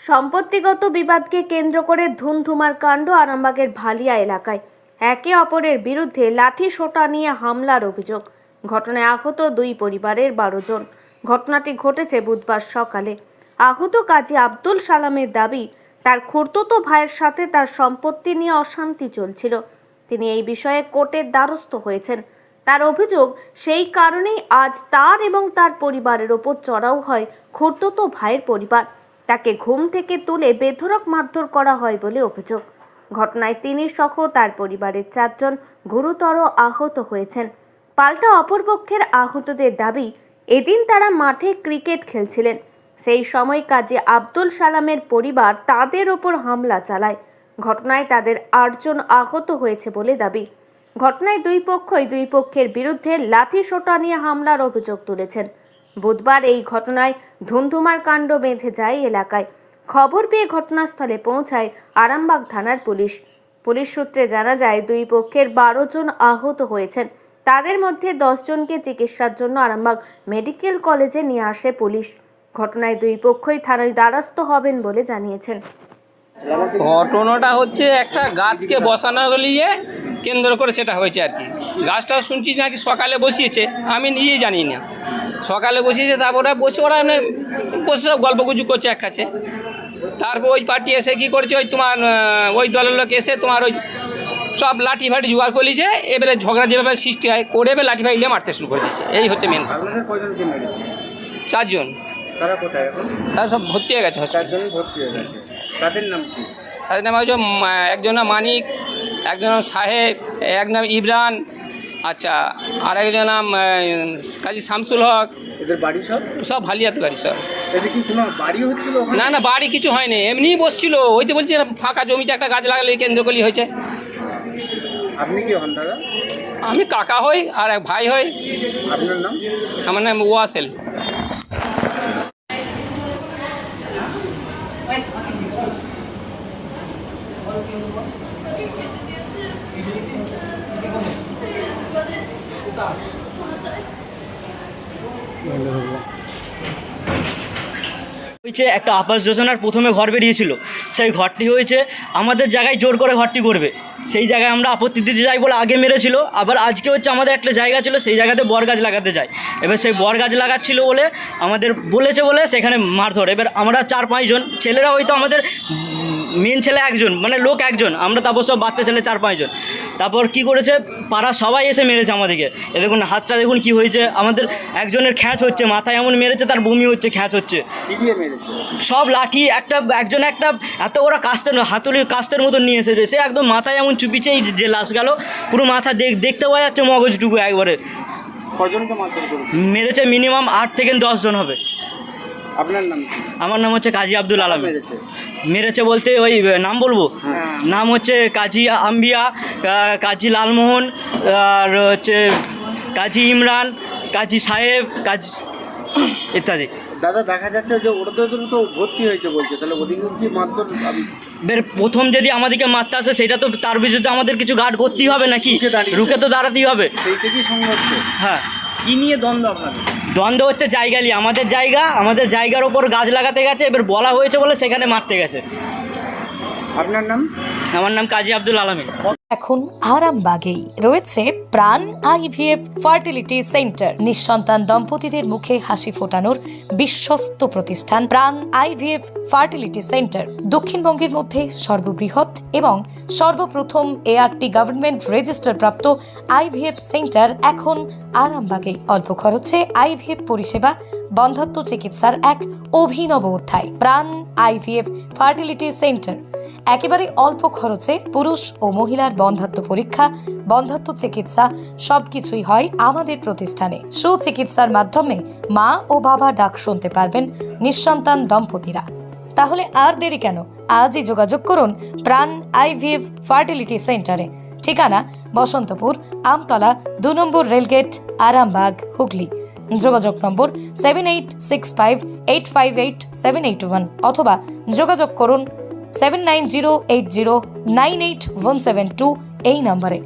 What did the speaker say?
সম্পত্তিগত বিবাদকে কেন্দ্র করে ধুমধুমার কাণ্ড আরামবাগের ভালিয়া এলাকায়। একে অপরের বিরুদ্ধে লাঠি সোঁটা নিয়ে হামলার অভিযোগ। ঘটনায় আহত দুই পরিবারের 12 জন। ঘটনাটি ঘটেছে বুধবার সকালে। আহত কাজী আব্দুল সালামের দাবি, তার খুড়তুতো ভাইয়ের সাথে তার সম্পত্তি নিয়ে অশান্তি চলছিল। তিনি এই বিষয়ে কোর্টের দ্বারস্থ হয়েছেন। তার অভিযোগ, সেই কারণেই আজ তার এবং তার পরিবারের ওপর চড়াও হয় খুড়তুতো ভাইয়ের পরিবার। তাকে ঘুম থেকে তুলে বেধড়ক মারধর করা হয় বলে অভিযোগ। ঘটনায় তিনি সহ তার পরিবারের 4 জন গুরুতর আহত হয়েছেন। পাল্টা অপরপক্ষের আহতদের দাবি, এদিন তারা মাঠে ক্রিকেট খেলছিলেন। সেই সময় কাজী আব্দুল সালামের পরিবার তাদের ওপর হামলা চালায়। ঘটনায় তাদের 8 জন আহত হয়েছে বলে দাবি। ঘটনায় দুই পক্ষের বিরুদ্ধে লাঠি সোঁটা নিয়ে হামলার অভিযোগ তুলেছেন। বুধবার এই ঘটনায় ধুমধুমার কাণ্ড বেঁধে যায় এলাকায়। খবর পেয়ে ঘটনাস্থলে পৌঁছায় আরামবাগ থানার পুলিশ। পুলিশ সূত্রে জানা যায়, দুই পক্ষের 12 জন আহত হয়েছেন। তাদের মধ্যে 10 জনকে চিকিৎসার জন্য আরামবাগ মেডিকেল কলেজে নিয়ে আসে পুলিশ। ঘটনায় দুই পক্ষই থানায় দ্বারস্থ হবেন বলে জানিয়েছেন। ঘটনাটা হচ্ছে একটা গাছকে বসানো নিয়ে কেন্দ্র করে সেটা হয়েছে আর কি। গাছটা শুনছি নাকি সকালে বসিয়েছে, আমি নিজেই জানি না। সকালে বসিয়েছে, তারপরে বসে ওরা এমনি বসে সব গল্প গুজব করছে এক কাছে। তারপর ওই পার্টি এসে কী করেছে, ওই তোমার ওই দলের লোক এসে তোমার ওই সব লাঠি ফাটি জোগাড় করে নিয়েছে। এবারে ঝগড়া যেভাবে সৃষ্টি হয় করে এবার লাঠি ফাটি নিয়ে মারতে শুরু করে দিয়েছে। এই হচ্ছে মেন। 4 জন। তারা কোথায় এখন? তারা সব ভর্তি হয়ে গেছে। 4 জন ভর্তি হয়ে গেছে। তাদের নাম কি? তাদের নাম হচ্ছে একজন নাম মানিক, একজন নাম সাহেব, এক নাম ইমরান, আচ্ছা, আর একজন নাম কাজী শামসুল হক। এদের বাড়ি সব ভালিয়াতে বাড়ি সব। এদের কি কোনো বাড়ি হচ্ছিল? না না, বাড়ি কিছু হয়নি, এমনিই বসছিল। ওই তো বলছি ফাঁকা জমিতে একটা গাছ লাগালে কেন্দ্র করলেই হয়েছে। আপনি কি হন দাদা? আমি কাকা হই আর এক ভাই হই। আপনার নাম? আমার নাম ওয়াসেল। হয়েছে একটা আবাস যোজনার প্রথমে ঘর বেরিয়েছিল, সেই ঘরটি হয়েছে আমাদের জায়গায় জোর করে ঘরটি করবে, সেই জায়গায় আমরা আপত্তি দিতে যাই বলে আগে মেরেছিল। আবার আজকে হচ্ছে আমাদের একটা জায়গা ছিল, সেই জায়গাতে বরগাছ লাগাতে যাই। এবার সেই বরগাছ লাগাচ্ছিল বলে আমাদের বলেছে বলে সেখানে মারধর। এবার আমরা 4-5 জন ছেলেরা, হয়তো আমাদের মেন ছেলে একজন, মানে লোক একজন, আমরা তারপর সব বাচ্চা ছেলে 4-5 জন। তারপর কি করেছে, পাড়া সবাই এসে মেরেছে আমাদেরকে। এ দেখুন হাতটা দেখুন কি হয়েছে, আমাদের একজনের খ্যাঁচ হচ্ছে, মাথায় এমন মেরেছে তার বমি হচ্ছে, খ্যাঁচ হচ্ছে। সব লাঠি একজন একটা এত বড় কাস্তের হাতুড়ির কাস্তের মতন নিয়ে এসেছে, সে একদম মাথায় এমন চুপিছে, যে লাশ গেল পুরো মাথা দেখতে পাওয়া যাচ্ছে মগজটুকু একবারে। কজনকে মারধর করেছে? মেরেছে মিনিমাম 8 থেকে 10 জন হবে। আপনার নাম? আমার নাম হচ্ছে কাজী আব্দুল আলম। মেরেছে বলতে ওই নাম বলবো? নাম হচ্ছে কাজী আম্বিয়া, কাজী লালমোহন, আর হচ্ছে কাজী ইমরান, কাজী সাহেব, কাজী ইত্যাদি। দাদা দেখা যাচ্ছে যে ওদের তো ভর্তি হয়েছে বলছে, তাহলে ওদিকে কি মারধর? প্রথম যদি আমাদেরকে মারতে আসে, সেটা তো তার বিরুদ্ধে আমাদের কিছু গার্ড করতেই হবে নাকি, রুখে তো দাঁড়াতেই হবে। সেই থেকেই সংঘর্ষ। হ্যাঁ। কি নিয়ে দ্বন্দ্ব আপনাদের? দ্বন্দ্ব হচ্ছে জায়গা নিয়ে, আমাদের জায়গার ওপর গাছ লাগাতে গেছে, এবার বলা হয়েছে বলে সেখানে মারতে গেছে। আপনার নাম? আমার নাম কাজী আব্দুল আলমিন। এখন আরামবাগেই রয়েছে প্রাণ আইভিএফ ফার্টিলিটি সেন্টার। নিঃসন্তান দম্পতিদের মুখে হাসি ফোটানোর বিশ্বস্ত প্রতিষ্ঠান প্রাণ আইভিএফ ফার্টিলিটি সেন্টার দক্ষিণবঙ্গের মধ্যে সর্ববৃহৎ এবং সর্বপ্রথম এআরটি গভর্নমেন্ট রেজিস্টার প্রাপ্ত আইভিএফ সেন্টার এখন আরামবাগেই। অল্প খরচে আইভিএফ পরিষেবা, বন্ধ্যাত্ব চিকিৎসার এক অভিনব অধ্যায়। প্রাণ আইভিএফ ফার্টিলিটি সেন্টার একেবারে অল্প খরচে পুরুষ ও মহিলার বন্ধ্যাত্ব পরীক্ষা, বন্ধ্যাত্ব চিকিৎসা সবকিছুই হয় আমাদের প্রতিষ্ঠানে। সুচিকিৎসার মাধ্যমে মা ও বাবা ডাক শুনতে পারবেন নিঃসন্তান দম্পতিরা। তাহলে আর দেরি কেন, আজই যোগাযোগ করুন প্রাণ আইভিএফ ফার্টিলিটি সেন্টারে। ঠিকানা বসন্তপুর, আমতলা, 2 নম্বর রেলগেট, আরামবাগ, হুগলি। যোগাযোগ নম্বর 7865858781 অথবা যোগাযোগ করুন 7908098172 এই নম্বরে।